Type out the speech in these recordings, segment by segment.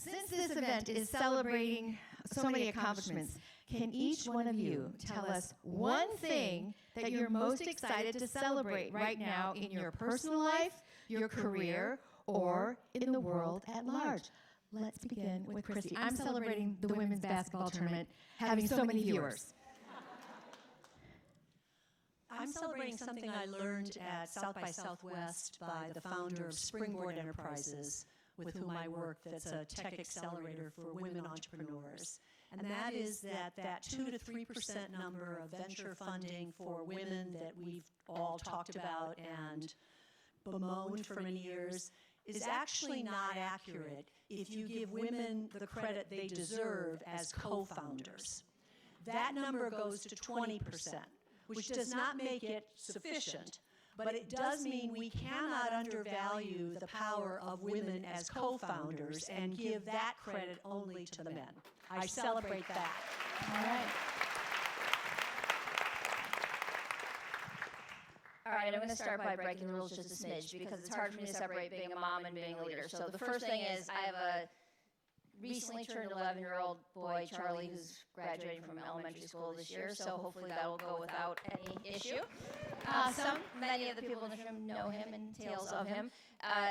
Since this event is celebrating so many accomplishments, can each one of you tell us one thing that you're most excited to celebrate right now in your personal life, your career, or in the world at large? Let's begin with Christy. I'm celebrating the women's basketball tournament, having so many viewers. I'm celebrating something I learned at South by Southwest by the founder of Springboard Enterprises, with whom I work, that's a tech accelerator for women entrepreneurs. And that is that 2 to 3% number of venture funding for women that we've all talked about and bemoaned for many years is actually not accurate if you give women the credit they deserve as co-founders. That number goes to 20%. Which does not make it sufficient, but it does mean we cannot undervalue the power of women as co-founders and give that credit only to the men. I celebrate that. All right. All right, I'm going to start by breaking the rules just a smidge because it's hard for me to separate being a mom and being a leader. So the first thing is I have a recently turned 11-year-old boy, Charlie, who's graduating from elementary school this year, so hopefully that will go without any issue. Many of the people in this room know him and tales of him.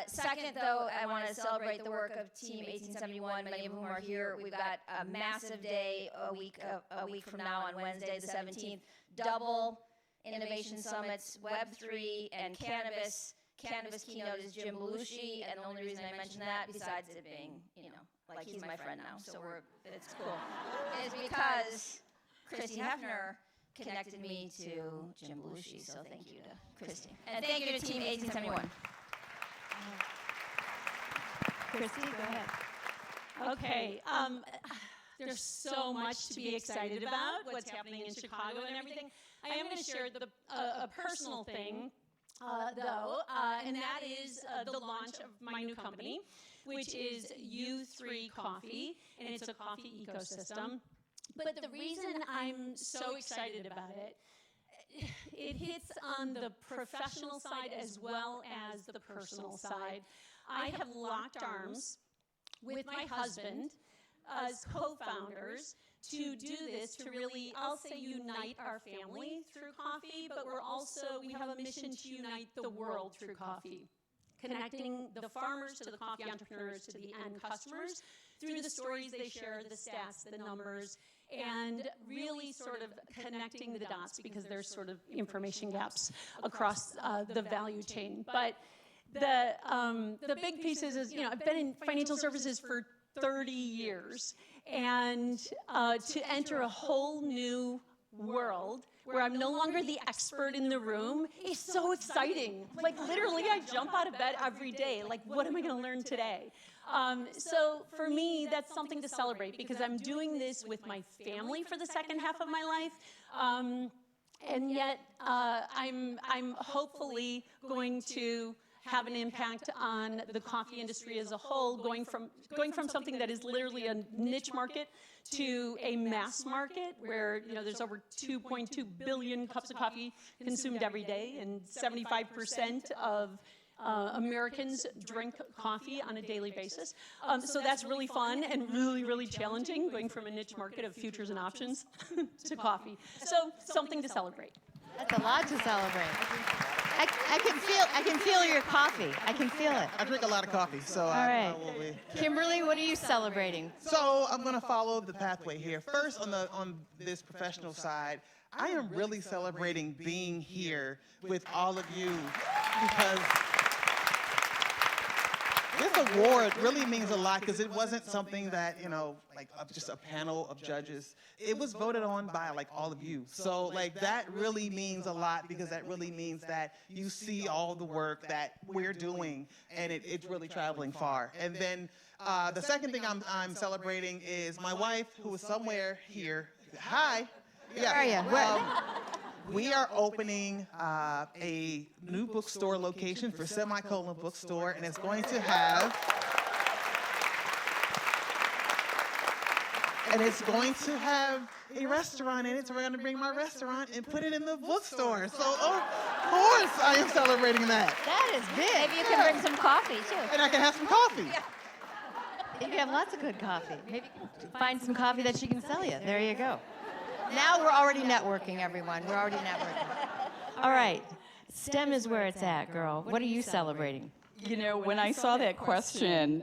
Second, though, I want to celebrate the work of Team 1871, many of whom are here. We've got a massive day a week from now on Wednesday, the 17th, double innovation summits, Web3, and cannabis. Cannabis keynote is Jim Belushi, and the only reason I mention that, besides it being, like he's my friend now, so it's cool, is because Christy Hefner connected me to Jim Belushi, so thank you to Christy. And thank you to Team 1871. Christy, go ahead. Okay, there's so much to be excited about, what's happening in Chicago and everything. I am going to share a personal thing, though, and that is the launch of my new company, which is U3 Coffee, and it's a coffee ecosystem. But the reason I'm so excited about it, it hits on the professional side as well as the personal side. I have locked arms with my husband as co-founders to do this, to really, I'll say, unite our family through coffee, but we have a mission to unite the world through coffee, connecting the farmers to the coffee entrepreneurs to the end customers through the stories they share, the stats, the numbers, and really sort of connecting the dots because there's sort of information gaps across the value chain. But the big piece is I've been in financial services for 30 years, and to enter a whole new world where I'm no longer the expert in the room is so exciting. Like literally I jump out of bed every day, like what am I going to learn today? So for me, that's something to celebrate because I'm doing this with my family for the second half of my life, and yet I'm hopefully going to have an impact on the coffee industry as a whole, going from something that is literally a niche market to a mass market where there's over 2.2 billion cups of coffee consumed every day, and 75% of Americans drink coffee on a daily basis. So that's really fun and really, really challenging, going from a niche market of futures and options to coffee. So something to celebrate. That's a lot to celebrate. I can feel your coffee. I can feel it. I drink a lot of coffee, so All I right. will be. Kimberly, what are you celebrating? So I'm going to follow the pathway here. First, on this professional side, I am really celebrating being here with all of you because this award really means a lot because it wasn't something that, like just a panel of judges. It was voted on by like all of you. So like that really means a lot because that really means that you see all the work that we're doing and it's really traveling far. And then the second thing I'm celebrating is my wife, who is somewhere here. Hi. Where are you? We are opening a new bookstore location for Semicolon Bookstore, and it's going to have a restaurant in it, so we're going to bring my restaurant and put it in the bookstore. So, of course, I am celebrating that. That is big. Maybe you can bring some coffee, too. And I can have some coffee. You can have lots of good coffee. Maybe you can find some coffee that she can sell you. There you go. Now we're already networking, everyone. We're already networking. All right. STEM is where it's at, girl. What are you celebrating? You know, when I saw that question,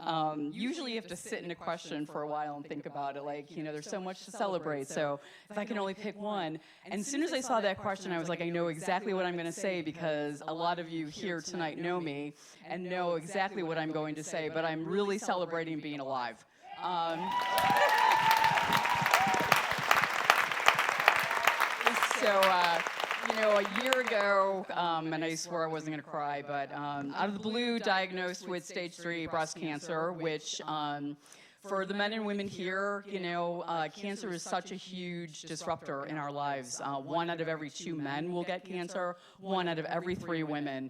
usually you have to sit in a question for a while and think about it. Like, you know, there's so much to celebrate. So if I can only pick one. And as soon as I saw that question, I was like, I know exactly what I'm going to say because a lot of you here tonight know me and know exactly what I'm going to say. But I'm really celebrating being alive. You know, a year ago, and I swore I wasn't going to cry, but out of the blue, diagnosed with stage 3 breast cancer, which for the men and women here, you know, cancer is such a huge disruptor in our lives. 1 out of every 2 men will get cancer, 1 out of every 3 women.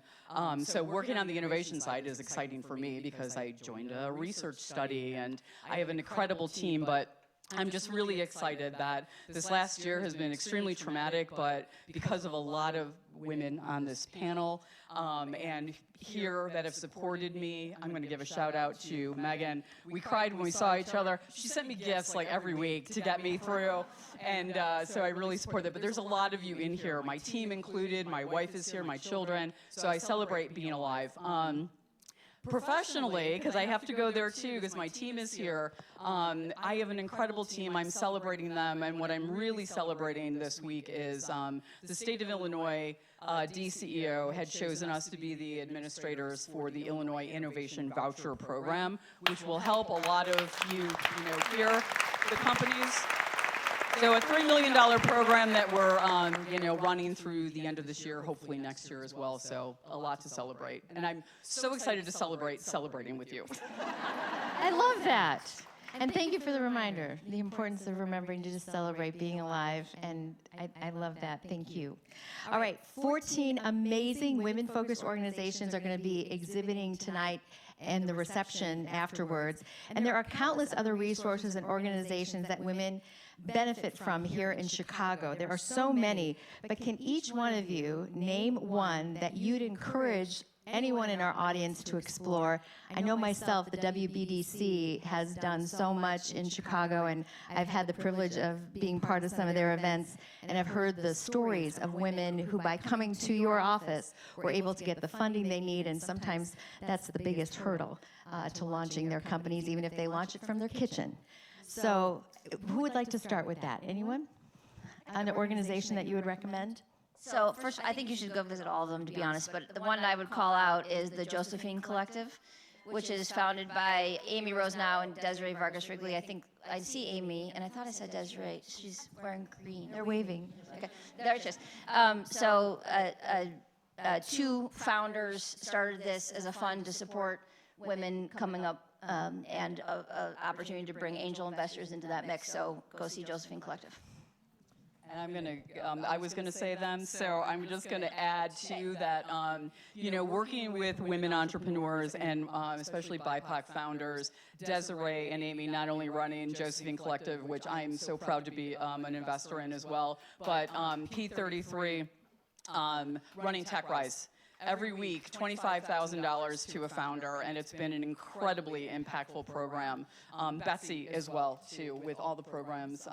So working on the innovation side is exciting for me because I joined a research study, and I have an incredible team, but I'm just really excited that this last year has been extremely traumatic, but because of a lot of women on this panel and here that have supported me, I'm going to give a shout out to Megan. We cried when we saw each other. She sent me gifts like every week to get me through, and so I really support that. But there's a lot of you in here, my team included, my wife is here, my children, so I celebrate being alive. Professionally, because I have to go there too, because my team is here, I have an incredible team. I'm celebrating them, and what I'm really celebrating this week is the state of Illinois DCEO had chosen us to be the administrators for the Illinois Innovation Voucher Program, which will help a lot of you know, here, the companies. So a $3 million program that we're, you know, running through the end of this year, hopefully next year as well. So a lot to celebrate, and I'm so excited to celebrating with you. I love that. And thank you for the reminder, the importance of remembering to just celebrate being alive, and I love that. Thank you. All right, 14 amazing women-focused organizations are going to be exhibiting tonight and the reception afterwards. And there are countless other resources and organizations that women benefit from here in Chicago. There are so many, but can each one of you name one that you'd encourage anyone in our audience to explore? I know myself, the WBDC has done so much in Chicago, and I've had the privilege of being part of some of their events, and I've heard the stories of women who, by coming to your office, were able to get the funding they need, and sometimes that's the biggest hurdle to launching their companies, even if they launch it from their kitchen. So who would like to start with that? Anyone? An organization that you would recommend? So first, I think you should go visit all of them, to be honest. But the one I would call out is the Josephine Collective, which is founded by Amy Rosenau and Desiree Vargas Wrigley. I think I see Amy, and I thought I said Desiree. She's wearing green. They're waving. Okay, there it is. 2 founders started this as a fund to support women coming up, and an opportunity to bring angel investors into that mix. So go see Josephine Collective. And I'm gonna, I was gonna say them, so I'm just gonna add to that, you know, working with women entrepreneurs and especially BIPOC founders, Desiree and Amy not only running Josephine Collective, which I'm so proud to be an investor in as well, but P33 running TechRise. Every week, $25,000 to a founder, and it's been an incredibly impactful program. Betsy as well, too, with all the programs,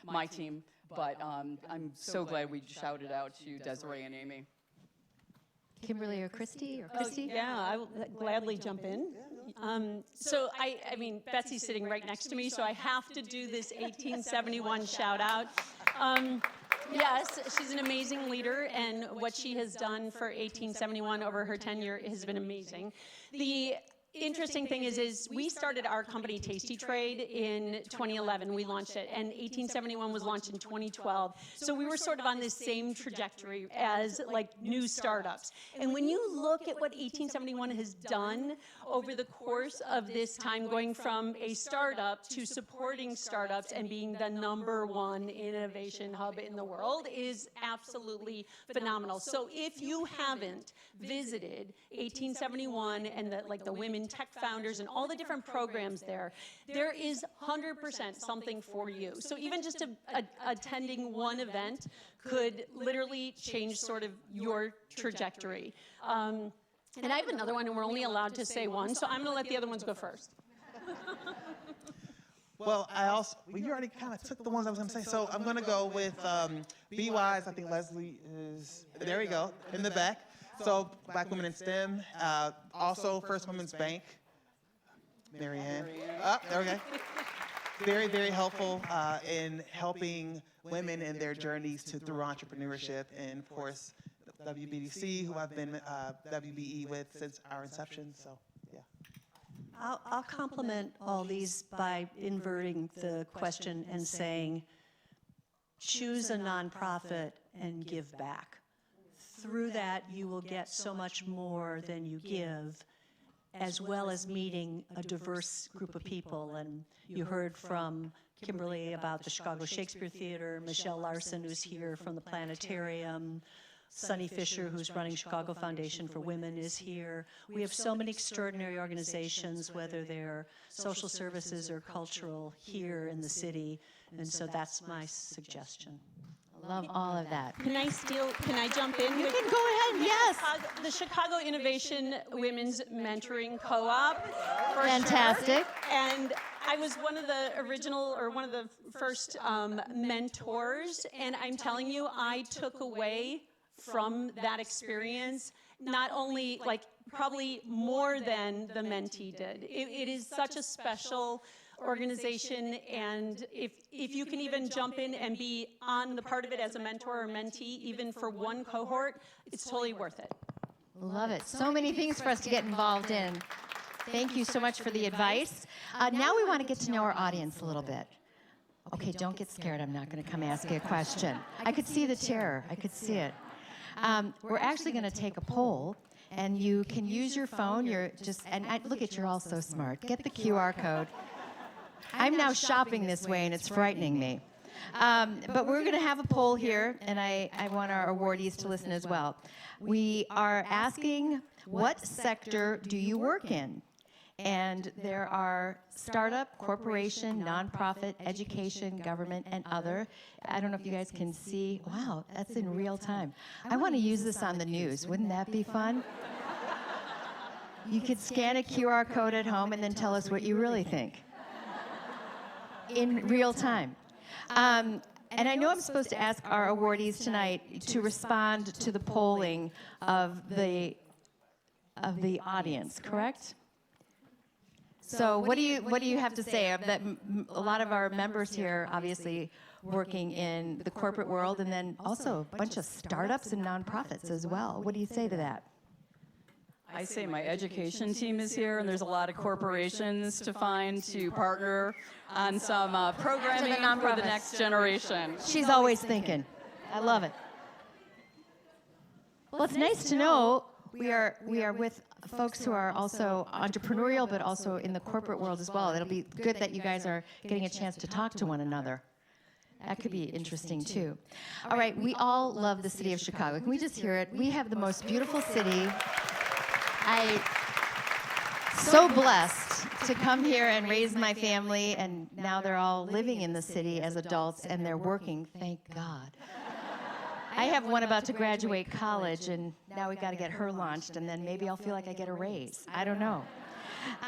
my team. But I'm so glad we shouted out to Desiree and Amy. Kimberly or Christy? Yeah, I will gladly jump in. So I mean, Betsy's sitting right next to me, so I have to do this 1871 shout out. Yes, she's an amazing leader, and what she has done for 1871 over her tenure has been amazing. The interesting thing is we started our company Tasty Trade in 2011. We launched it, and 1871 was launched in 2012. So we were sort of on this same trajectory as like new startups. And when you look at what 1871 has done over the course of this time, going from a startup to supporting startups and being the #1 innovation hub in the world, is absolutely phenomenal. So if you haven't visited 1871 and the women tech founders and all the different programs there is 100% something for you. So even just attending one event could literally change sort of your trajectory. And I have another one, and we're only allowed to say one, so I'm going to let the other ones go first. Well, well, you already kind of took the ones I was going to say. So I'm going to go with Be Wise. I think Leslie is, there we go, in the back. So Black Women in STEM. Also First Women's Bank. Marianne. There we go. Very, very helpful in helping women in their journeys through entrepreneurship. And of course, WBDC, who I've been WBE with since our inception. So, yeah. I'll complement all these by inverting the question and saying, choose a nonprofit and give back. Through that, you will get so much more than you give, as well as meeting a diverse group of people. And you heard from Kimberly about the Chicago Shakespeare Theater, Michelle Larson, who's here from the Planetarium, Sunny Fisher, who's running Chicago Foundation for Women, is here. We have so many extraordinary organizations, whether they're social services or cultural, here in the city, and so that's my suggestion. Love all of that. Can I jump in? You can go ahead, yes. The Chicago Innovation Women's Mentoring Co-op. for Fantastic. Sure. And I was one of the first mentors, and I'm telling you, I took away from that experience not only, like, probably more than the mentee did. It is such a special organization, and if you can even jump in and be on the part of it as a mentor or mentee, even for one cohort, it's totally worth it. Love it. So many things for us to get involved in. Thank you so much for the advice. Now we want to get to know our audience a little bit. Okay, don't get scared. I'm not going to come ask you a question. I could see the terror. I could see it. We're actually going to take a poll, and you can use your phone. Look at, you're all so smart. Get the QR code. I'm now shopping this way, and it's frightening me. But we're going to have a poll here, and I want our awardees to listen as well. We are asking, what sector do you work in? And there are startup, corporation, nonprofit, education, government, and other. I don't know if you guys can see. Wow, that's in real time. I want to use this on the news. Wouldn't that be fun? You could scan a QR code at home and then tell us what you really think in real time. And I know I'm supposed to ask our awardees tonight to respond to the polling of the audience, correct? So what do you have to say? That a lot of our members here, obviously, working in the corporate world, and then also a bunch of startups and nonprofits as well. What do you say to that? I say my education team is here, and there's a lot of corporations to find to partner on some programming for the next generation. She's always thinking. I love it. Well, it's nice to know we are with folks who are also entrepreneurial, but also in the corporate world as well. It'll be good that you guys are getting a chance to talk to one another. That could be interesting, too. All right, we all love the city of Chicago. Can we just hear it? We have the most beautiful city. I'm so blessed to come here and raise my family, and now they're all living in the city as adults, and they're working, thank God. I have one about to graduate college, and now we've got to get her launched, and then maybe I'll feel like I get a raise. I don't know.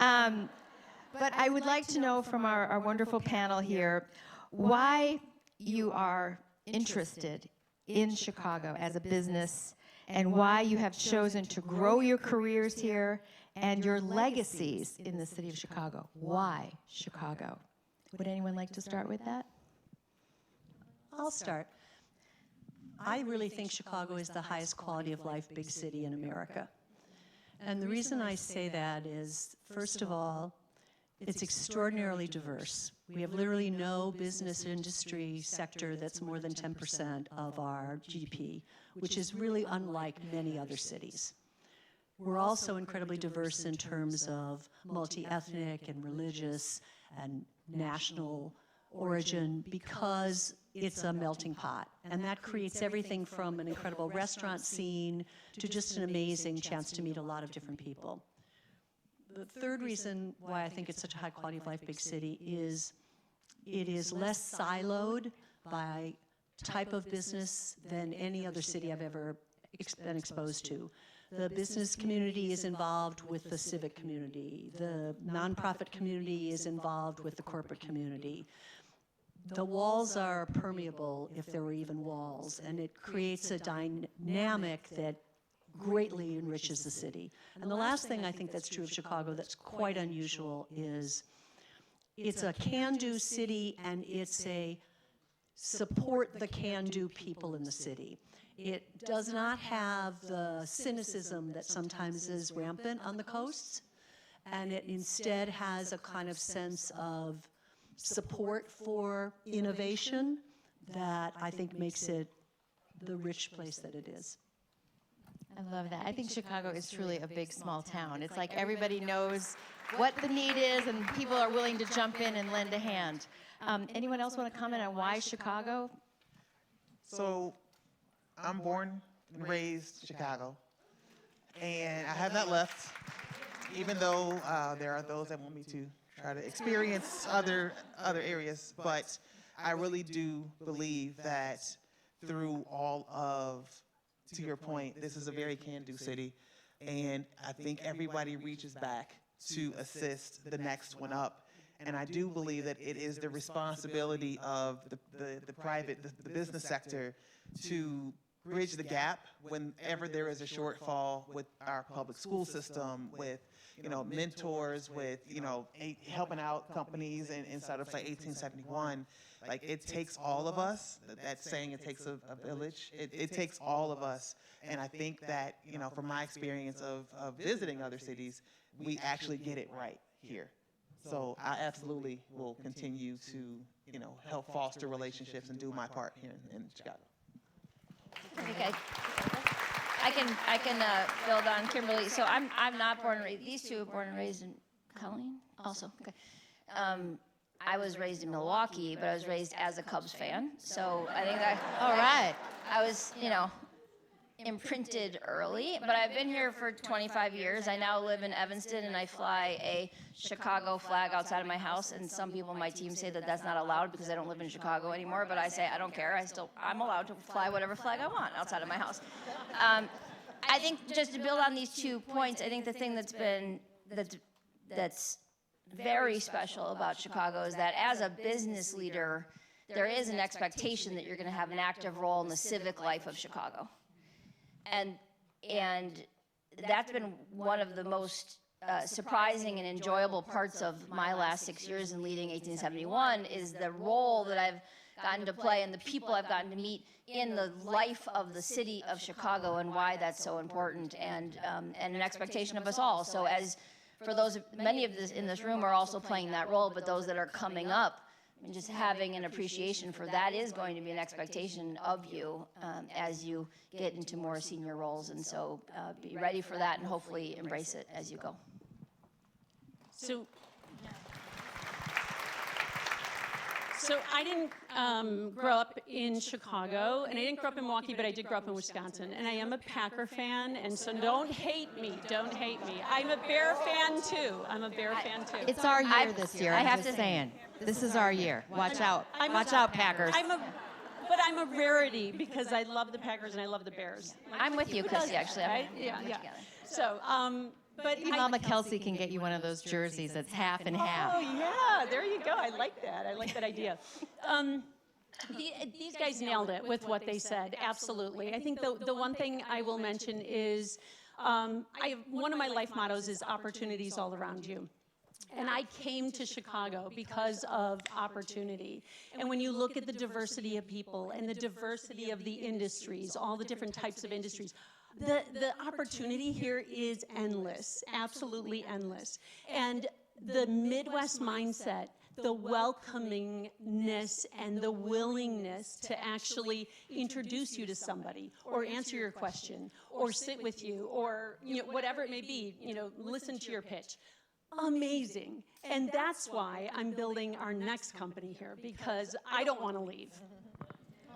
But I would like to know from our wonderful panel here why you are interested in Chicago as a business, and why you have chosen to grow your careers here and your legacies in the city of Chicago. Why Chicago? Would anyone like to start with that? I'll start. I really think Chicago is the highest quality of life big city in America. And the reason I say that is, first of all, it's extraordinarily diverse. We have literally no business industry sector that's more than 10% of our GDP, which is really unlike many other cities. We're also incredibly diverse in terms of multi-ethnic and religious and national origin, because it's a melting pot. And that creates everything from an incredible restaurant scene to just an amazing chance to meet a lot of different people. The third reason why I think it's such a high quality of life big city is it is less siloed by type of business than any other city I've ever been exposed to. The business community is involved with the civic community. The nonprofit community is involved with the corporate community. The walls are permeable, if there were even walls, and it creates a dynamic that greatly enriches the city. And the last thing I think that's true of Chicago that's quite unusual is it's a can-do city, and it's a support the can-do people in the city. It does not have the cynicism that sometimes is rampant on the coasts, and it instead has a kind of sense of support for innovation that I think makes it the rich place that it is. I love that. I think Chicago is truly a big, small town. It's like everybody knows what the need is, and people are willing to jump in and lend a hand. Anyone else want to comment on why Chicago? So I'm born and raised in Chicago, and I have not left, even though there are those that want me to try to experience other areas. But I really do believe that through all of, to your point, this is a very can-do city, and I think everybody reaches back to assist the next one up. And I do believe that it is the responsibility of the business sector to bridge the gap whenever there is a shortfall with our public school system, with mentors, with helping out companies inside of like 1871. Like, it takes all of us. That saying, it takes a village. It takes all of us. And I think that from my experience of visiting other cities, we actually get it right here. So I absolutely will continue to help foster relationships and do my part here in Chicago. Okay. I can build on Kimberly. So I'm not born and raised. These two are born and raised in Colleen also. Okay. I was raised in Milwaukee, but I was raised as a Cubs fan. So I think that. All right. I was imprinted early, but I've been here for 25 years. I now live in Evanston, and I fly a Chicago flag outside of my house. And some people on my team say that that's not allowed because I don't live in Chicago anymore. But I say I don't care. I'm allowed to fly whatever flag I want outside of my house. I think just to build on these 2 points, I think the thing that's very special about Chicago is that as a business leader, there is an expectation that you're going to have an active role in the civic life of Chicago. And that's been one of the most surprising and enjoyable parts of my last 6 years in leading 1871 is the role that I've gotten to play and the people I've gotten to meet in the life of the city of Chicago and why that's so important, and an expectation of us all. So as for those, many of this in this room are also playing that role, but those that are coming up, and just having an appreciation for that is going to be an expectation of you as you get into more senior roles. And so be ready for that and hopefully embrace it as you go. So I didn't grow up in Chicago, and I didn't grow up in Milwaukee, but I did grow up in Wisconsin. And I am a Packer fan, and so don't hate me. Don't hate me. I'm a Bear fan, too. It's our year this year. I'm just saying. This is our year. Watch out. Watch out, Packers. But I'm a rarity because I love the Packers and I love the Bears. I'm with you, Chrissy, actually. Right? Yeah. So, but Maybe Mama Kelsey can get you one of those jerseys that's half and half. Oh, yeah, there you go. I like that idea. These guys nailed it with what they said, absolutely. I think the one thing I will mention is one of my life mottos is opportunities all around you. And I came to Chicago because of opportunity. And when you look at the diversity of people and the diversity of the industries, all the different types of industries, the opportunity here is endless, absolutely endless. And the Midwest mindset, the welcomingness and the willingness to actually introduce you to somebody or answer your question or sit with you or whatever it may be, listen to your pitch. Amazing. And that's why I'm building our next company here, because I don't want to leave.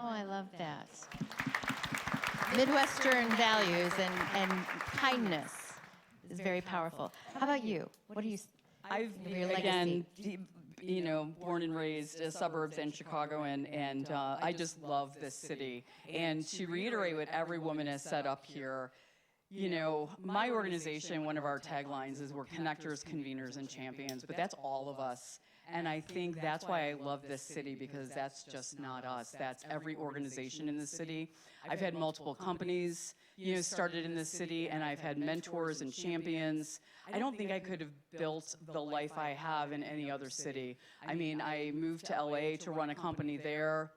Oh, I love that. Midwestern values and kindness is very powerful. How about you? What do you? I've your again, born and raised in suburbs in Chicago, and I just love this city. And to reiterate what every woman has said up here, you know, my organization, one of our taglines is we're connectors, conveners, and champions, but that's all of us. And I think that's why I love this city, because that's just not us. That's every organization in the city. I've had multiple companies, you know, started in this city, and I've had mentors and champions. I don't think I could have built the life I have in any other city. I mean, I moved to LA to run a company there,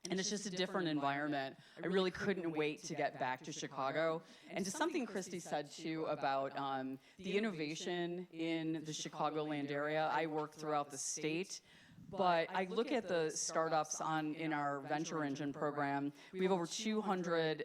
and it's just a different environment. I really couldn't wait to get back to Chicago. And to something Christy said too about the innovation in the Chicagoland area, I work throughout the state. But I look at the startups in our Venture Engine program. We have over 200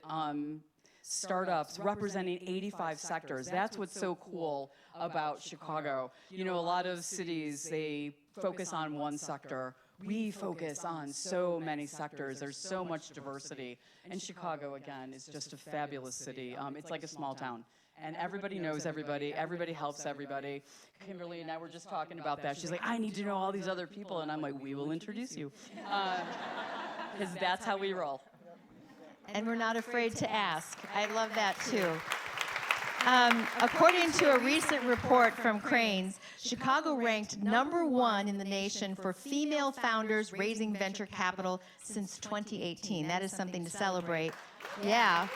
startups representing 85 sectors. That's what's so cool about Chicago. You know, a lot of cities, they focus on one sector. We focus on so many sectors. There's so much diversity. And Chicago, again, is just a fabulous city. It's like a small town. And everybody knows everybody. Everybody helps everybody. Kimberly and I were just talking about that. She's like, I need to know all these other people. And I'm like, we will introduce you. Because that's how we roll. And we're not afraid to ask. I love that too. According to a recent report from Crain's, Chicago ranked #1 in the nation for female founders raising venture capital since 2018. That is something to celebrate. Yeah.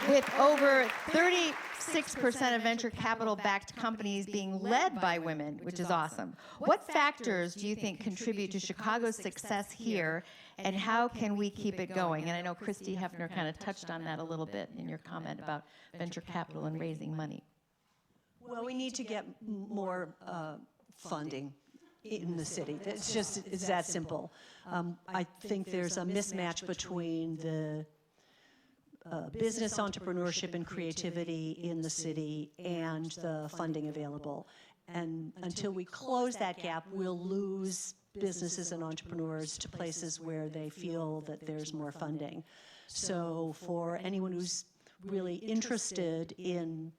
With over 36% of venture capital-backed companies being led by women, which is awesome. What factors do you think contribute to Chicago's success here, and how can we keep it going? And I know Christy Hefner kind of touched on that a little bit in your comment about venture capital and raising money. Well, we need to get more funding in the city. It's that simple. I think there's a mismatch between the business entrepreneurship and creativity in the city and the funding available. And until we close that gap, we'll lose businesses and entrepreneurs to places where they feel that there's more funding. So for anyone who's really interested in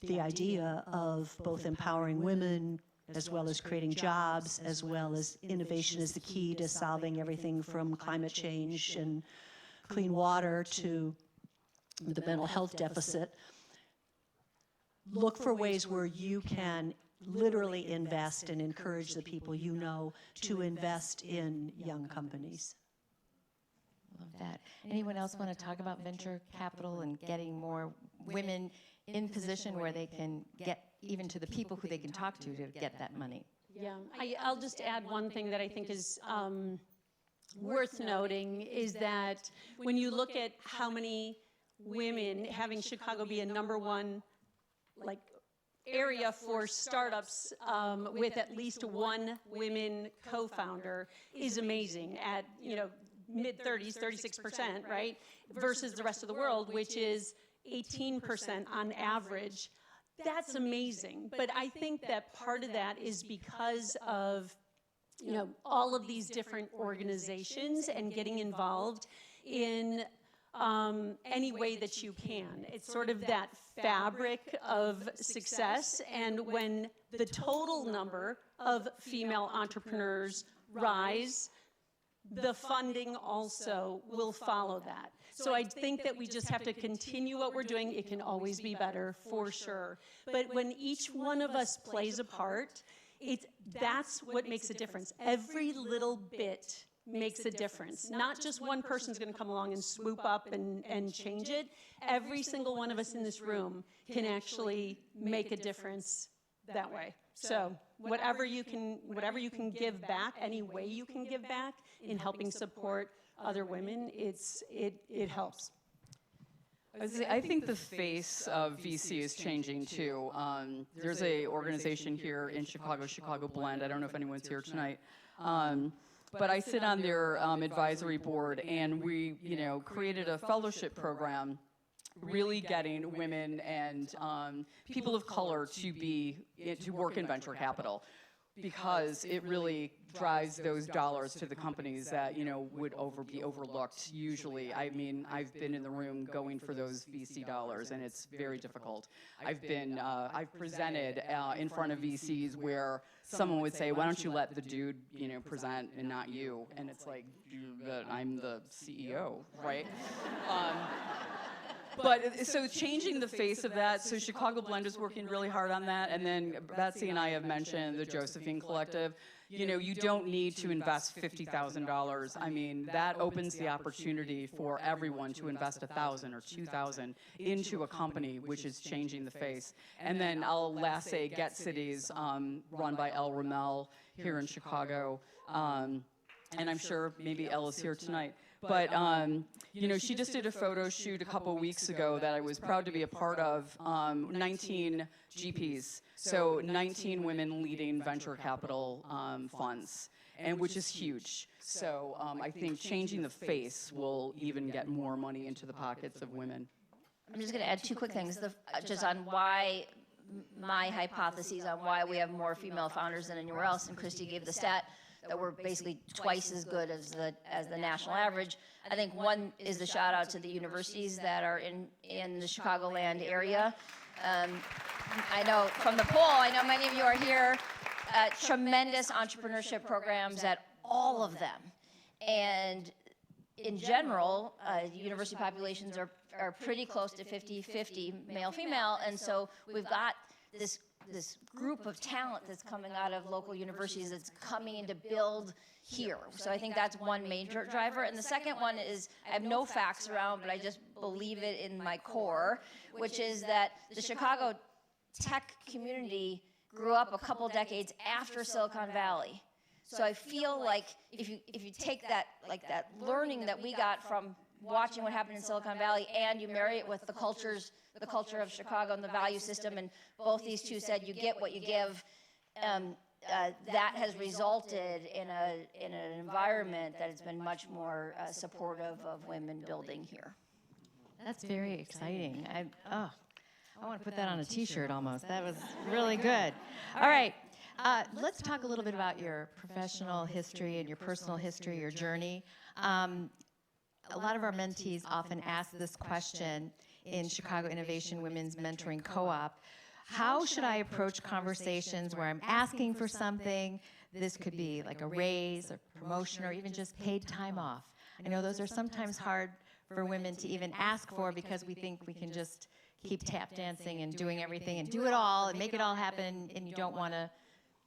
the idea of both empowering women as well as creating jobs, as well as innovation is the key to solving everything from climate change and clean water to the mental health deficit, look for ways where you can literally invest and encourage the people you know to invest in young companies. Love that. Anyone else want to talk about venture capital and getting more women in position where they can get even to the people who they can talk to get that money? Yeah, I'll just add one thing that I think is worth noting is that when you look at how many women, having Chicago be a #1 area for startups with at least one women co-founder is amazing at, you know, mid-30s, 36%, right? Versus the rest of the world, which is 18% on average. That's amazing. But I think that part of that is because of, you know, all of these different organizations and getting involved in any way that you can. It's sort of that fabric of success, and when the total number of female entrepreneurs rise, the funding also will follow that. So I think that we just have to continue what we're doing. It can always be better, for sure. But when each one of us plays a part, that's what makes a difference. Every little bit makes a difference. Not just one person's going to come along and swoop up and change it. Every single one of us in this room can actually make a difference that way. So whatever you can give back, any way you can give back in helping support other women, it helps. I think the face of VC is changing too. There's a organization here in Chicago, Chicago Blend. I don't know if anyone's here tonight. But I sit on their advisory board, and we, you know, created a fellowship program, really getting women and people of color to work in venture capital, because it really drives those dollars to the companies that, you know, would be overlooked usually. I mean, I've been in the room going for those VC dollars, and it's very difficult. I've presented in front of VCs where someone would say, why don't you let the dude, you know, present and not you? And it's like, I'm the CEO, right? But so changing the face of that, so Chicago Blend is working really hard on that, and then Betsy and I have mentioned the Josephine Collective. You know, you don't need to invest $50,000. I mean, that opens the opportunity for everyone to invest $1,000 or $2,000 into a company which is changing the face. And then I'll last say Get Cities, run by Elle Ramel here in Chicago. And I'm sure maybe Elle is here tonight. But, you know, she just did a photo shoot a couple weeks ago that I was proud to be a part of, 19 GPs, so 19 women leading venture capital funds, and which is huge. So I think changing the face will even get more money into the pockets of women. I'm just going to add two quick things, just on why, my hypotheses on why we have more female founders than anywhere else, and Christy gave the stat that we're basically twice as good as the national average. I think one is the shout out to the universities that are in the Chicagoland area. I know from the poll, I know many of you are here, tremendous entrepreneurship programs at all of them. And in general, university populations are pretty close to 50-50 male-female, and so we've got this group of talent that's coming out of local universities that's coming in to build here. So I think that's one major driver. And the second one is, I have no facts around, but I just believe it in my core, which is that the Chicago tech community grew up a couple decades after Silicon Valley. So I feel like if you take that, like that learning that we got from watching what happened in Silicon Valley, and you marry it with the culture of Chicago and the value system, and both these two said you get what you give, that has resulted in an environment that has been much more supportive of women building here. That's very exciting. I want to put that on a T-shirt almost. That was really good. All right. Let's talk a little bit about your professional history and your personal history, your journey. A lot of our mentees often ask this question in Chicago Innovation Women's Mentoring Co-op. How should I approach conversations where I'm asking for something? This could be like a raise, or promotion, or even just paid time off. I know those are sometimes hard for women to even ask for because we think we can just keep tap dancing and doing everything and do it all and make it all happen, and you don't want to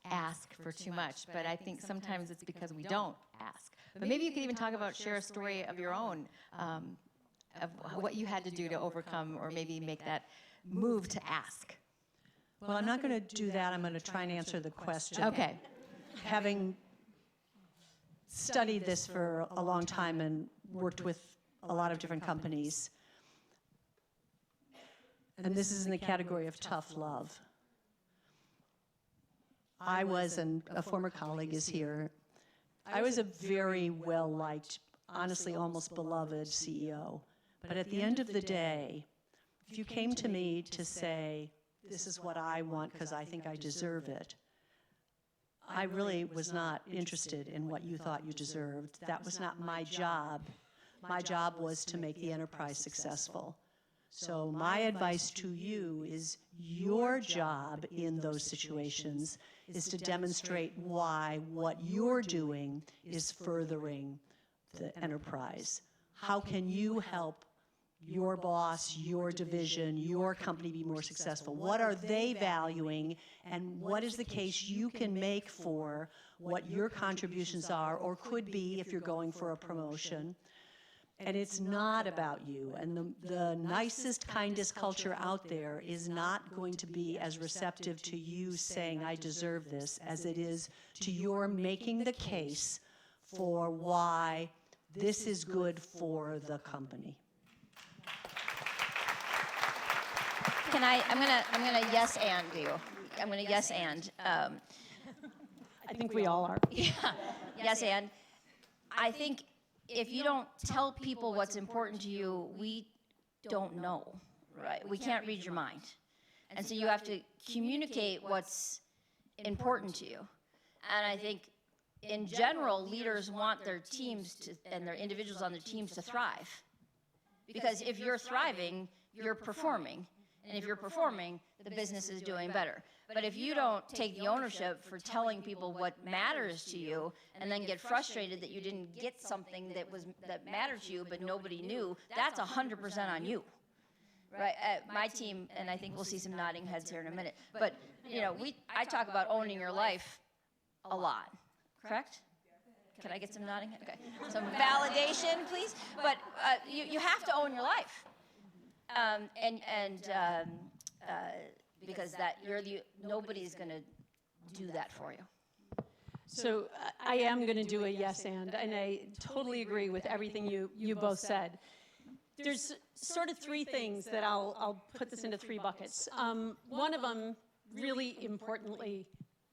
ask for too much. But I think sometimes it's because we don't ask. But maybe you could even talk about, share a story of your own, of what you had to do to overcome or maybe make that move to ask. Well, I'm not going to do that. I'm going to try and answer the question. Okay. Having studied this for a long time and worked with a lot of different companies, and this is in the category of tough love. I was, and a former colleague is here, I was a very well-liked, honestly almost beloved CEO. But at the end of the day, if you came to me to say, this is what I want because I think I deserve it, I really was not interested in what you thought you deserved. That was not my job. My job was to make the enterprise successful. So my advice to you is your job in those situations is to demonstrate why what you're doing is furthering the enterprise. How can you help your boss, your division, your company be more successful? What are they valuing, and what is the case you can make for what your contributions are or could be if you're going for a promotion? And it's not about you. And the nicest, kindest culture out there is not going to be as receptive to you saying, I deserve this, as it is to your making the case for why this is good for the company. I'm gonna yes and you. I'm gonna yes and. I think we all are. Yeah, yes and. I think if you don't tell people what's important to you, we don't know, right? We can't read your mind. And so you have to communicate what's important to you. And I think in general, leaders want their teams to, and their individuals on their teams to thrive. Because if you're thriving, you're performing. And if you're performing, the business is doing better. But if you don't take the ownership for telling people what matters to you and then get frustrated that you didn't get something that mattered to you but nobody knew, that's 100% on you. right? My team, and I think we'll see some nodding heads here in a minute. But you know, I talk about owning your life a lot, correct? Can I get some nodding? Okay, some validation, please. But you have to own your life, because that nobody's going to do that for you. So I am going to do a yes and I totally agree with everything you both said. There's sort of three things that I'll put this into three buckets. One of them, really importantly,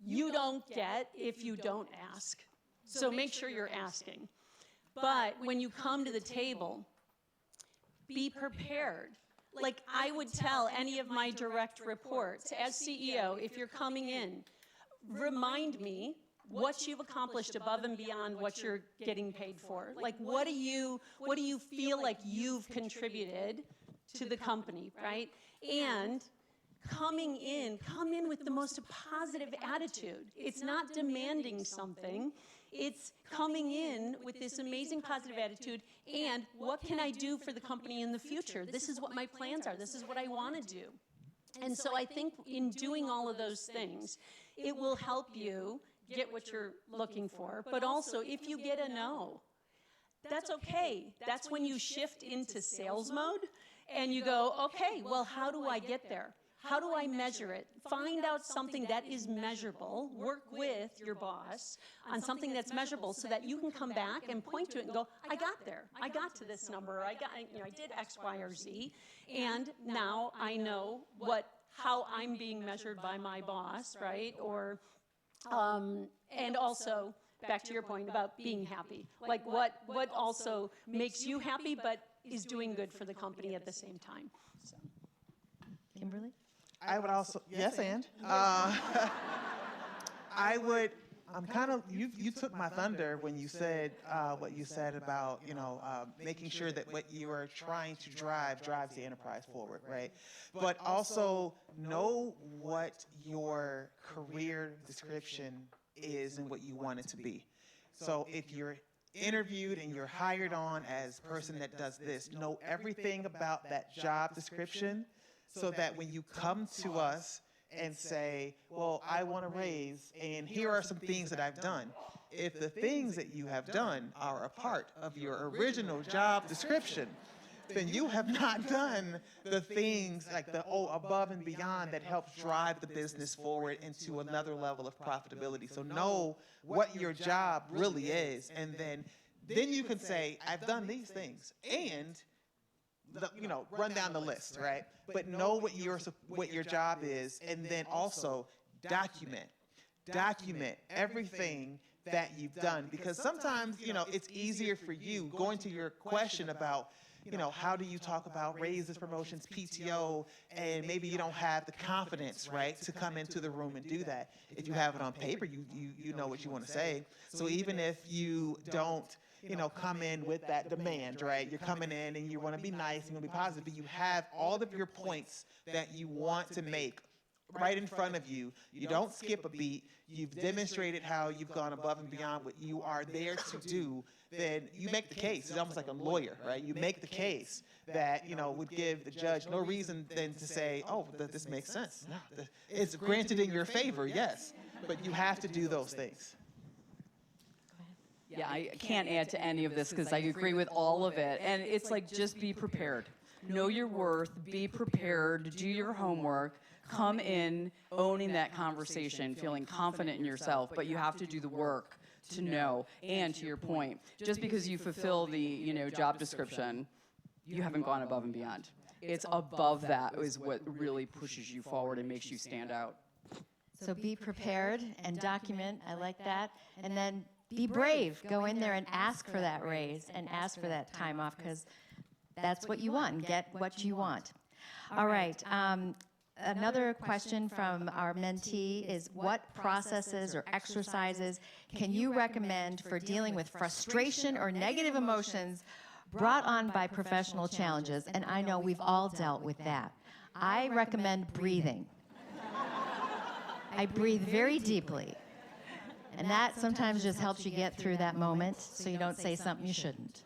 you don't get if you don't ask. So make sure you're asking. But when you come to the table, be prepared. Like I would tell any of my direct reports, as CEO, if you're coming in, remind me what you've accomplished above and beyond what you're getting paid for. Like what do you feel like you've contributed to the company, right? And come in with the most positive attitude. It's not demanding something. It's coming in with this amazing positive attitude and what can I do for the company in the future? This is what my plans are. This is what I want to do. And so I think in doing all of those things, it will help you get what you're looking for. But also, if you get a no, that's okay. That's when you shift into sales mode and you go, okay, well, how do I get there? How do I measure it? Find out something that is measurable. Work with your boss on something that's measurable so that you can come back and point to it and go, I got there. I got to this number. I did X, Y, or Z. And now I know how I'm being measured by my boss, right? Or and also, back to your point about being happy. Like what also makes you happy but is doing good for the company at the same time. So. Kimberly? I would also, yes, and you took my thunder when you said what you said about, making sure that what you are trying to drives the enterprise forward, right? But also know what your career description is and what you want it to be. So if you're interviewed and you're hired on as a person that does this, know everything about that job description so that when you come to us and say, well, I want a raise, and here are some things that I've done. If the things that you have done are a part of your original job description, then you have not done the things like the above and beyond that helps drive the business forward into another level of profitability. So know what your job really is, and then you can say, I've done these things, and run down the list, right? But know what your job is, and then also document everything that you've done, because sometimes it's easier for you, going to your question about how do you talk about raises, promotions, PTO, and maybe you don't have the confidence, right, to come into the room and do that. If you have it on paper, you know what you want to say. So even if you don't come in with that demand, right? You're coming in and you want to be nice, you want to be positive, but you have all of your points that you want to make right in front of you. You don't skip a beat. You've demonstrated how you've gone above and beyond what you are there to do. Then you make the case. It's almost like a lawyer, right? You make the case that, would give the judge no reason then to say, oh, this makes sense. No, it's granted in your favor, yes, but you have to do those things. Yeah, I can't add to any of this because I agree with all of it. And it's like, just be prepared. Know your worth, be prepared, do your homework, come in owning that conversation, feeling confident in yourself, but you have to do the work to know. And to your point, just because you fulfill the job description, you haven't gone above and beyond. It's above that is what really pushes you forward and makes you stand out. So be prepared and document. I like that. And then be brave. Go in there and ask for that raise and ask for that time off, because that's what you want. Get what you want. All right. Another question from our mentee is, what processes or exercises can you recommend for dealing with frustration or negative emotions brought on by professional challenges? And I know we've all dealt with that. I recommend breathing. I breathe very deeply. And that sometimes just helps you get through that moment so you don't say something you shouldn't.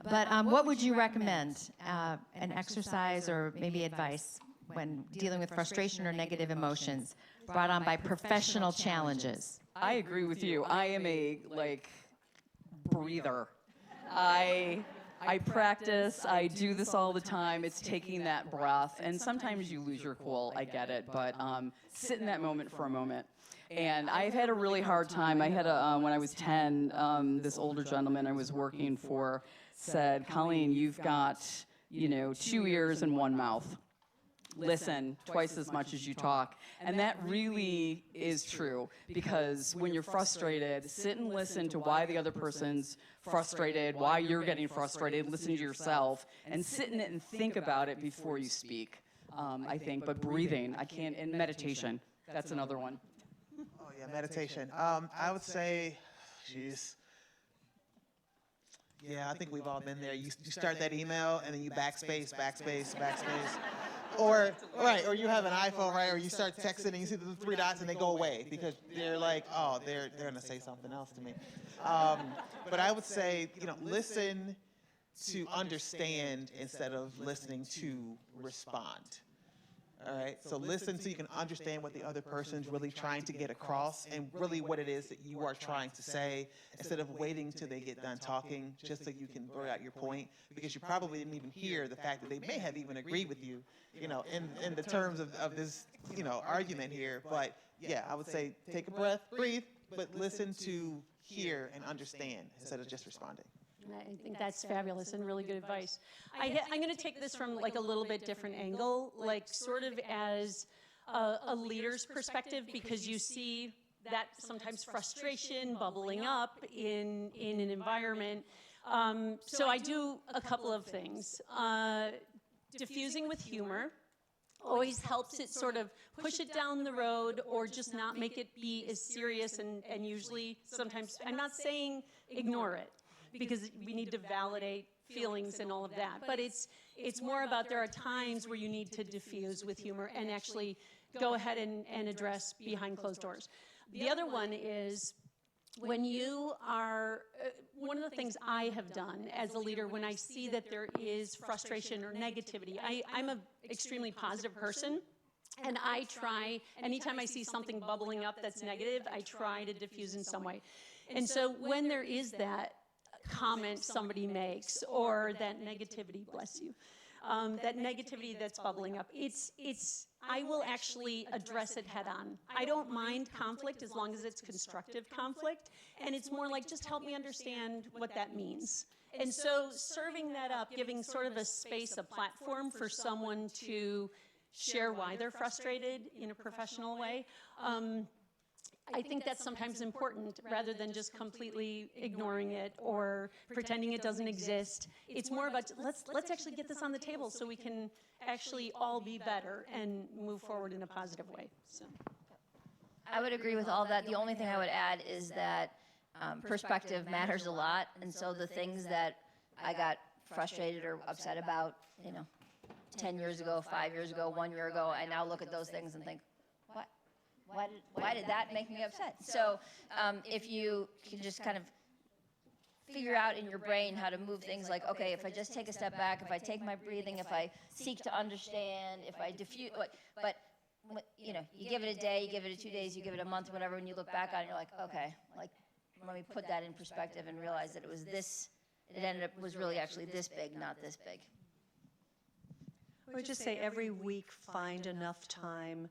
But what would you recommend? An exercise or maybe advice when dealing with frustration or negative emotions brought on by professional challenges? I agree with you. I am a breather. I practice. I do this all the time. It's taking that breath, and sometimes you lose your cool. I get it, but sit in that moment for a moment. And I've had a really hard time. I had when I was 10, this older gentleman I was working for said, "Colleen, you've got 2 ears and 1 mouth. Listen twice as much as you talk." And that really is true, because when you're frustrated, sit and listen to why the other person's frustrated, why you're getting frustrated, listen to yourself, and sit in it and think about it before you speak, I think. But breathing, and meditation, that's another one. Oh yeah, meditation. I would say, jeez. Yeah, I think we've all been there. You start that email and then you backspace. Or you have an iPhone, right? Or you start texting and you see the 3 dots and they go away because they're like, oh, they're gonna say something else to me. But I would say, listen to understand instead of listening to respond. All right, so listen so you can understand what the other person's really trying to get across and really what it is that you are trying to say, instead of waiting till they get done talking just so you can throw out your point, because you probably didn't even hear the fact that they may have even agreed with you, in the terms of this, argument here. But yeah, I would say take a breath, breathe, but listen to hear and understand instead of just responding. I think that's fabulous and really good advice. I'm going to take this from a little bit different angle, sort of as a leader's perspective, because you see that sometimes frustration bubbling up in an environment. So I do a couple of things. Diffusing with humor always helps it sort of push it down the road, or just not make it be as serious, and usually sometimes, I'm not saying ignore it, because we need to validate feelings and all of that. But it's more about, there are times where you need to diffuse with humor and actually go ahead and address behind closed doors. The other one is, when you are, one of the things I have done as a leader, when I see that there is frustration or negativity, I'm an extremely positive person. And I try, anytime I see something bubbling up that's negative, I try to diffuse in some way. And so when there is that comment somebody makes, or that negativity, bless you, that negativity that's bubbling up, I will actually address it head on. I don't mind conflict as long as it's constructive conflict, and it's more like, just help me understand what that means. And so serving that up, giving sort of a space, a platform for someone to share why they're frustrated in a professional way, I think that's sometimes important, rather than just completely ignoring it or pretending it doesn't exist. It's more about, let's actually get this on the table so we can actually all be better and move forward in a positive way. So I would agree with all of that. The only thing I would add is that perspective matters a lot, and so the things that I got frustrated or upset about, 10 years ago, 5 years ago, 1 year ago, I now look at those things and think, why did that make me upset? So if you can just kind of figure out in your brain how to move things, like, okay, if I just take a step back, if I take my breathing, if I seek to understand, if I diffuse, but you give it a day, you give it 2 days, you give it a month, whatever, when you look back on it, you're like, okay, let me put that in perspective and realize that it was this, was really actually this big, not this big. I would just say, every week find enough time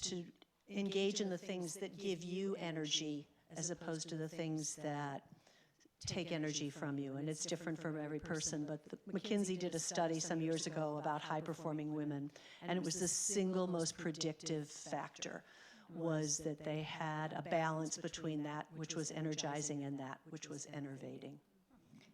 to engage in the things that give you energy, as opposed to the things that take energy from you. And it's different from every person, but McKinsey did a study some years ago about high-performing women, and it was the single most predictive factor, was that they had a balance between that which was energizing and that which was enervating.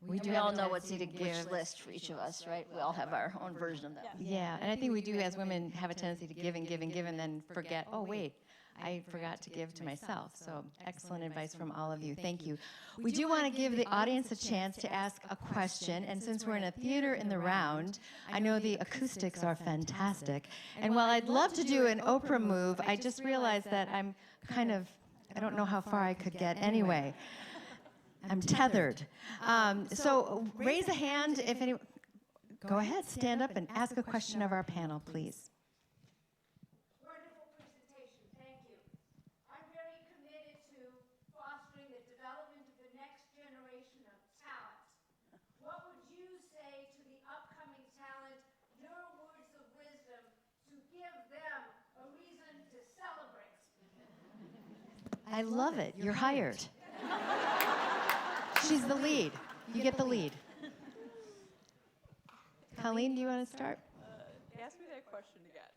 We all know what's the wish list for each of us, right? We all have our own version of that. Yeah, and I think we do, as women, have a tendency to give and give and give, and then forget, oh, wait, I forgot to give to myself. So excellent advice from all of you. Thank you. We do want to give the audience a chance to ask a question, and since we're in a theater in the round, I know the acoustics are fantastic. And while I'd love to do an Oprah move, I just realized that I don't know how far I could get anyway. I'm tethered. So raise a hand if anyone. Go ahead, stand up and ask a question of our panel, please. Wonderful presentation, thank you. I'm very committed to fostering the development of the next generation of talent. What would you say to the upcoming talent, your words of wisdom, to give them a reason to celebrate? I love it. You're hired. She's the lead. You get the lead. Colleen, do you want to start? Ask me that question again.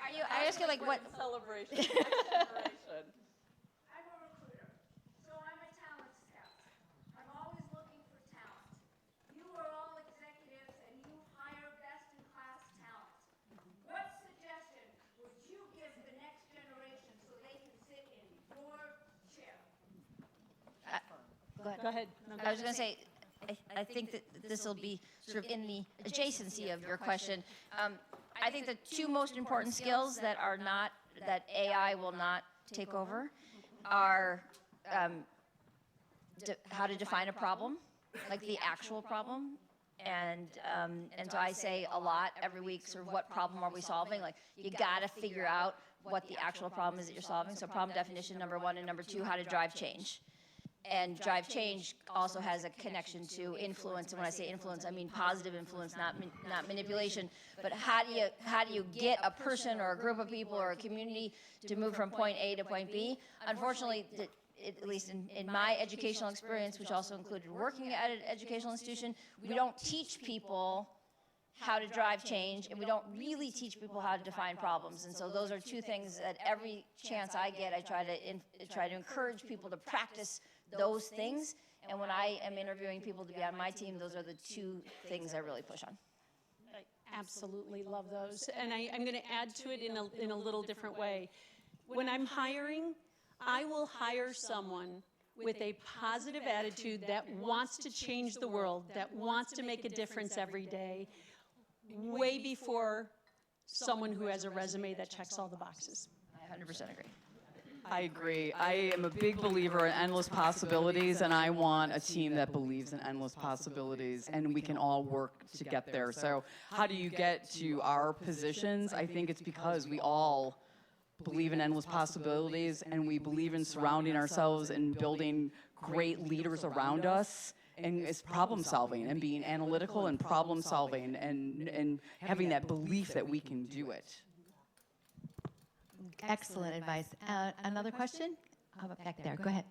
Are you asking like what? Celebration. I'm a recruiter, so I'm a talent scout. I'm always looking for talent. You are all executives and you hire best-in-class talent. What suggestion would you give the next generation so they can sit in your chair? Go ahead. No, I was going to say, I think that this will be sort of in the adjacency of your question. I think the two most important skills that are not, that AI will not take over are how to define a problem, like the actual problem. And so I say a lot every week, sort of what problem are we solving? Like, you got to figure out what the actual problem is that you're solving. So problem definition, number one, and number two, how to drive change. And drive change also has a connection to influence. And when I say influence, I mean positive influence, not manipulation. But how do you get a person or a group of people or a community to move from point A to point B? Unfortunately, at least in my educational experience, which also included working at an educational institution, we don't teach people how to drive change, and we don't really teach people how to define problems. And so those are two things that every chance I get, I try to encourage people to practice those things. And when I am interviewing people to be on my team, those are the two things I really push on. I absolutely love those. And I'm going to add to it in a little different way. When I'm hiring, I will hire someone with a positive attitude that wants to change the world, that wants to make a difference every day, way before someone who has a resume that checks all the boxes. I 100% agree. I agree. I am a big believer in endless possibilities, and I want a team that believes in endless possibilities, and we can all work to get there. So how do you get to our positions? I think it's because we all believe in endless possibilities, and we believe in surrounding ourselves and building great leaders around us. And it's problem solving and being analytical and problem solving and having that belief that we can do it. Excellent advice. Another question? How about back there? Go ahead.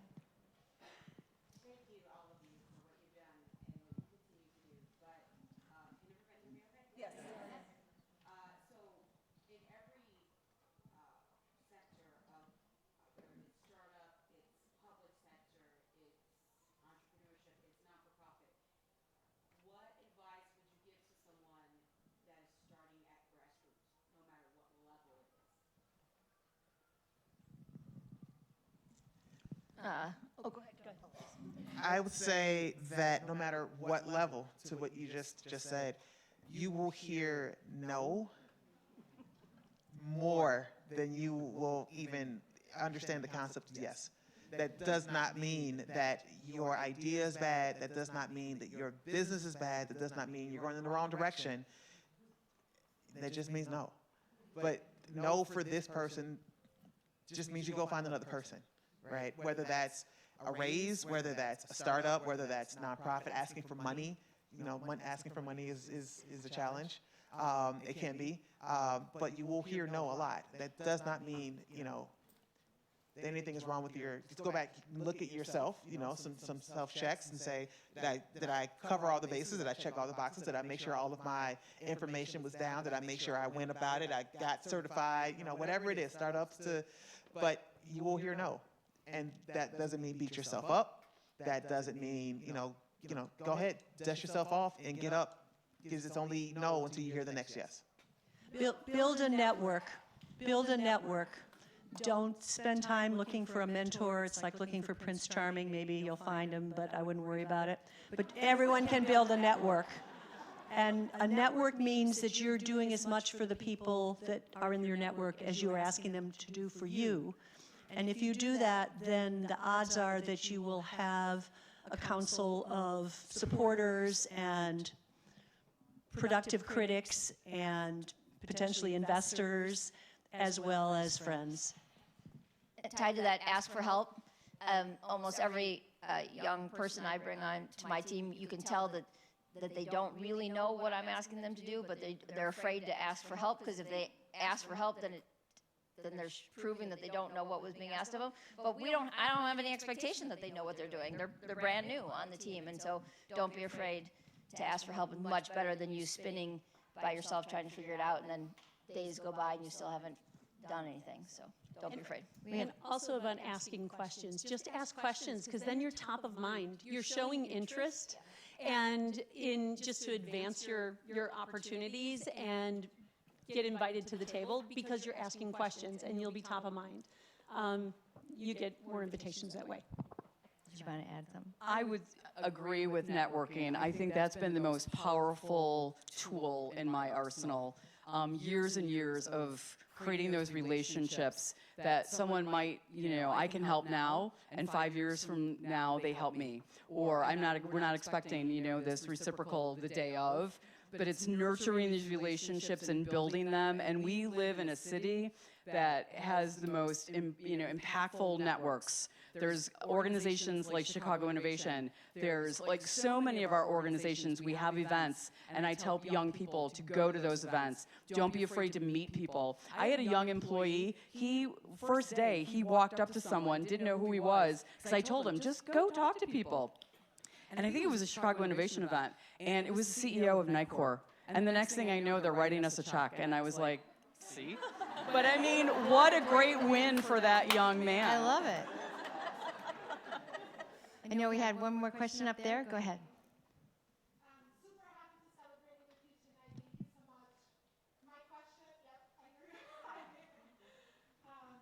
Thank you, all of you, for what you've done and what you continue to do. But can everybody hear me okay? Yes. So in every sector of whether it's startup, it's public sector, it's entrepreneurship, it's not-for-profit, what advice would you give to someone that is starting at grassroots, no matter what level it is? Go ahead. I would say that no matter what level, to what you just said, you will hear no more than you will even understand the concept of yes. That does not mean that your idea is bad. That does not mean that your business is bad. That does not mean you're going in the wrong direction. That just means no. But no for this person just means you go find another person, right? Whether that's a raise, whether that's a startup, whether that's nonprofit asking for money. You know, asking for money is a challenge. It can be, but you will hear no a lot. That does not mean, you know, that anything is wrong with your. Just go back, look at yourself. You know, some self checks and say, did I cover all the bases? Did I check all the boxes? Did I make sure all of my information was down? Did I make sure I went about it? I got certified. You know, whatever it is, startups to, but you will hear no. And that doesn't mean beat yourself up. That doesn't mean, you know, go ahead, dust yourself off and get up, because it's only no until you hear the next yes. Build a network. Build a network. Don't spend time looking for a mentor. It's like looking for Prince Charming. Maybe you'll find him, but I wouldn't worry about it. But everyone can build a network. And a network means that you're doing as much for the people that are in your network as you are asking them to do for you. And if you do that, then the odds are that you will have a council of supporters and productive critics and potentially investors, as well as friends. Tied to that, ask for help. Almost every young person I bring on to my team, you can tell that they don't really know what I'm asking them to do, but they're afraid to ask for help, because if they ask for help, then they're proving that they don't know what was being asked of them. But I don't have any expectation that they know what they're doing. They're brand new on the team, and so don't be afraid to ask for help. It's much better than you spinning by yourself trying to figure it out, and then days go by and you still haven't done anything. So don't be afraid. And also about asking questions. Just ask questions, because then you're top of mind. You're showing interest, and in just to advance your opportunities and get invited to the table because you're asking questions, and you'll be top of mind. You get more invitations that way. Did you want to add something? I would agree with networking. I think that's been the most powerful tool in my arsenal. Years and years of creating those relationships that someone might, I can help now, and 5 years from now they help me. Or we're not expecting, this reciprocal the day of, but it's nurturing these relationships and building them. And we live in a city that has the most, impactful networks. There's organizations like Chicago Innovation. There's like so many of our organizations, we have events, and I tell young people to go to those events. Don't be afraid to meet people. I had a young employee, first day, he walked up to someone, didn't know who he was, because I told him, just go talk to people. And I think it was a Chicago Innovation event, and it was the CEO of Nicor. And the next thing I know, they're writing us a check, and I was like, see? But I mean, what a great win for that young man. I love it. I know we had one more question up there. Go ahead. Super happy to celebrate with you tonight. Thank you so much. My question, I heard. I have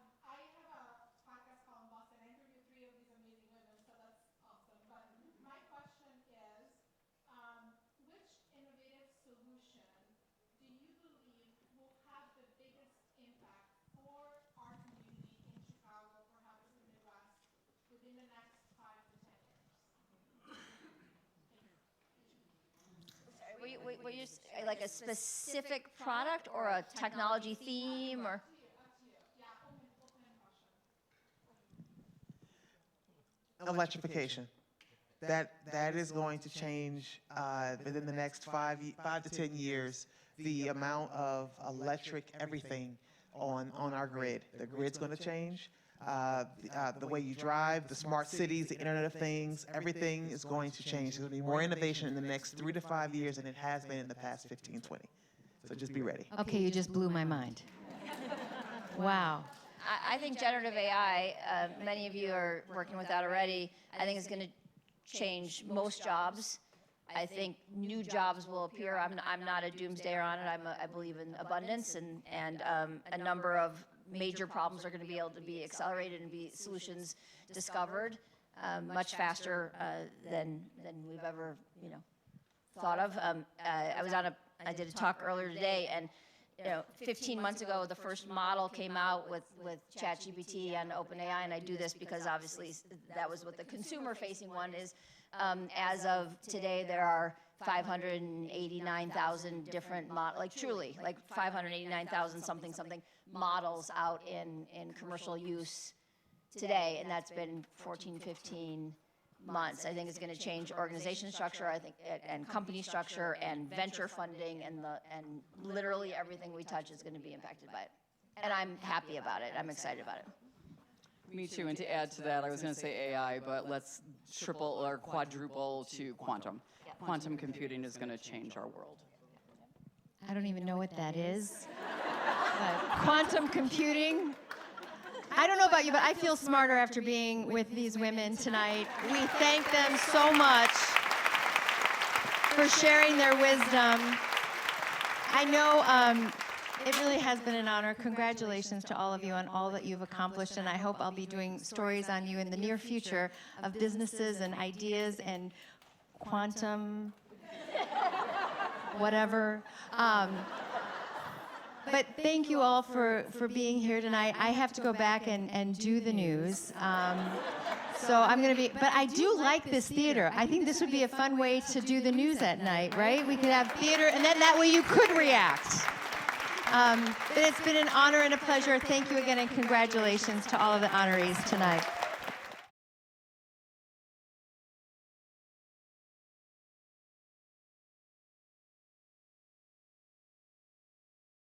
a podcast called Boss, and I interview 3 of these amazing women, so that's awesome. But my question is, which innovative solution do you believe will have the biggest impact for our community in Chicago, perhaps the Midwest, within the next 5 to 10 years? Were you like a specific product or a technology theme or? Electrification. That is going to change within the next 5 to 10 years the amount of electric everything on our grid. The grid's going to change. The way you drive, the smart cities, the Internet of Things, everything is going to change. There's going to be more innovation in the next 3 to 5 years than it has been in the past 15, 20. So just be ready. Okay, you just blew my mind. Wow. I think generative AI, many of you are working with that already. I think it's going to change most jobs. I think new jobs will appear. I'm not a doomsdayer on it. I believe in abundance, and a number of major problems are going to be able to be accelerated and be solutions discovered much faster than we've ever thought of. I did a talk earlier today, and 15 months ago, the first model came out with ChatGPT and OpenAI, and I do this because obviously that was what the consumer-facing one is. As of today, there are 589,000 different truly 589,000 something models out in commercial use today, and that's been 14, 15 months. I think it's going to change organization structure, I think, and company structure and venture funding, and literally everything we touch is going to be impacted by it. And I'm happy about it. I'm excited about it. Me too, and to add to that, I was going to say AI, but let's triple or quadruple to quantum. Quantum computing is going to change our world. I don't even know what that is. But quantum computing. I don't know about you, but I feel smarter after being with these women tonight. We thank them so much for sharing their wisdom. I know it really has been an honor. Congratulations to all of you on all that you've accomplished, and I hope I'll be doing stories on you in the near future of businesses and ideas and quantum whatever. But thank you all for being here tonight. I have to go back and do the news. So I'm going to be, but I do like this theater. I think this would be a fun way to do the news at night, right? We could have theater, and then that way you could react. But it's been an honor and a pleasure. Thank you again, and congratulations to all of the honorees tonight.